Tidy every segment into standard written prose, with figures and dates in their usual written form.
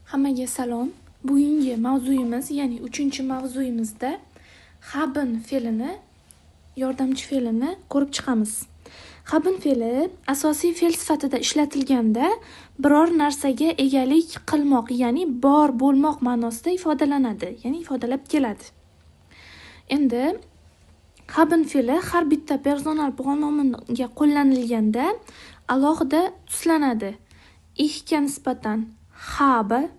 Hammaga salom. Bugungi mavzuyimiz, ya'ni 3-mavzuyimizda haben fe'lini, yordamchi fe'lini ko'rib chiqamiz. Haben fe'li asosiy fe'l sifatida ishlatilganda biror narsaga egalik qilmoq, ya'ni bor bo'lmoq ma'nosida ifodalanadi, ya'ni ifodalab keladi. Endi haben fe'li har bitta personal pronominga qo'llanilganda alohida tuslanadi. Ichga nisbatan habe,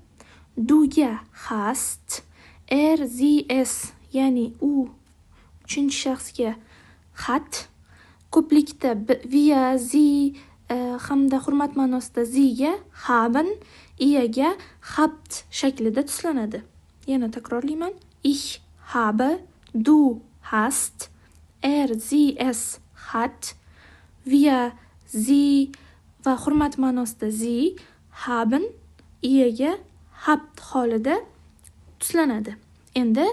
duga hast, sie, ya'ni u uchinchi shaxsga hat, ko'plikda wir, sie hamda hurmat ma'nosida ziga haben, iyaga habt shaklida tuslanadi. Yana takrorlayman. Ich habe, du hast, sie hat, wir, sie va hurmat ma'nosida sie haben, iyaga habt holida tuslanadi. Endi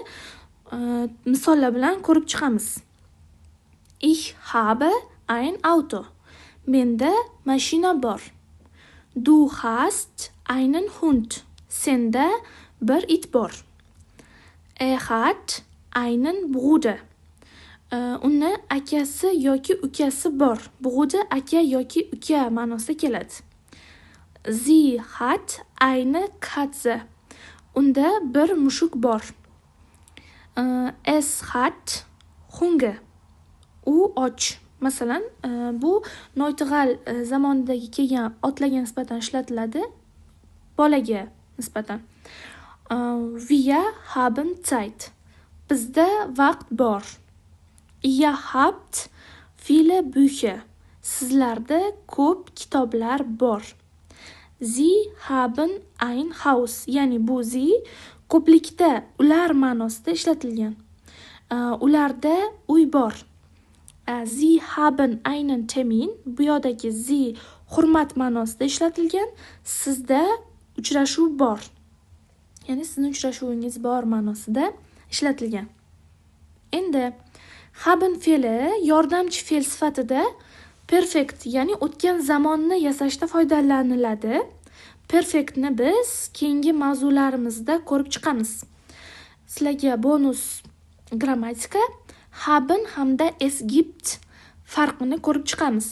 misollar bilan ko'rib chiqamiz. Ich habe ein Auto. Menda mashina bor. Du hast einen Hund. Senda bir it bor. Hat einen Bruder. Uni akasi yoki ukasi bor. Bruder aka yoki uka ma'nosida keladi. Sie hat eine Katze. Unda bir mushuk bor. Es hat Hunger. U och. Masalan, bu noytig'al zamonidagi kelgan otlarga nisbatan ishlatiladi. Bolaga nisbatan. Wir haben Zeit. Bizda vaqt bor. Ihr habt viele Bücher. Sizlarda ko'p kitoblar bor. Sie haben ein Haus. Ya'ni bu sie ko'plikda ular ma'nosida ishlatilgan. Ularda uy bor. Sie haben einen Termin. Bu yerdagi sie hurmat ma'nosida ishlatilgan. Sizda uchrashuv bor. Ya'ni sizning uchrashuvingiz bor ma'nosida ishlatilgan. Endi haben fe'li yordamchi fe'l sifatida perfect, ya'ni o'tgan zamonni yasashda foydalaniladi. Perfectni biz keyingi mavzularimizda ko'rib chiqamiz. Sizlarga bonus grammatika haben hamda es gibt farqini ko'rib chiqamiz.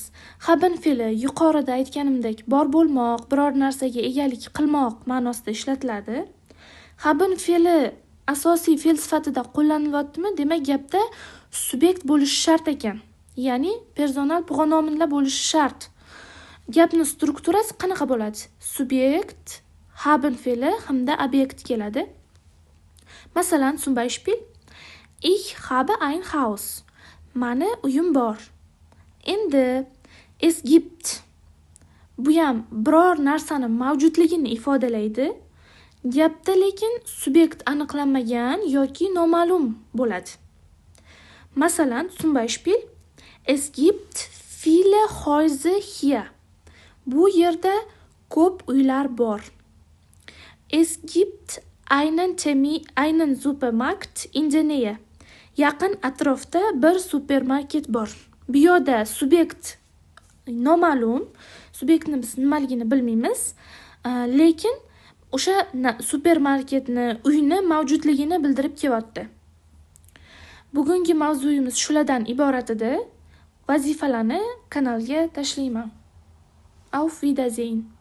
Haben fe'li yuqorida aytganimdek bor bo'lmoq, biror narsaga egalik qilmoq ma'nosida ishlatiladi. Haben fe'li asosiy fe'l sifatida qo'llanilyaptimi? Demak, gapda subyekt bo'lishi shart ekan. Ya'ni personal pronominlar bo'lishi shart. Gapning strukturasi qanaqa bo'ladi? Subyekt, haben fe'li hamda obyekt keladi. Masalan, zum Beispiel Ich habe ein Haus. Mani uyim bor. Endi es gibt bu ham biror narsani mavjudligini ifodalaydi. Gapda lekin subyekt aniqlanmagan yoki noma'lum bo'ladi. Masalan, zum Beispiel es gibt viele Häuser hier. Bu yerda ko'p uylar bor. Es gibt einen Supermarkt in der Nähe. Yaqin atrofda bir supermarket bor. Bu yerda subyekt noma'lum, subyektni biz nimaligini bilmaymiz, lekin o'sha supermarketni, uyni mavjudligini bildirib kelyapti. Bugungi mavzuyimiz shulardan iborat edi. Vazifalarni kanalga tashlayman. Auf Wiedersehen.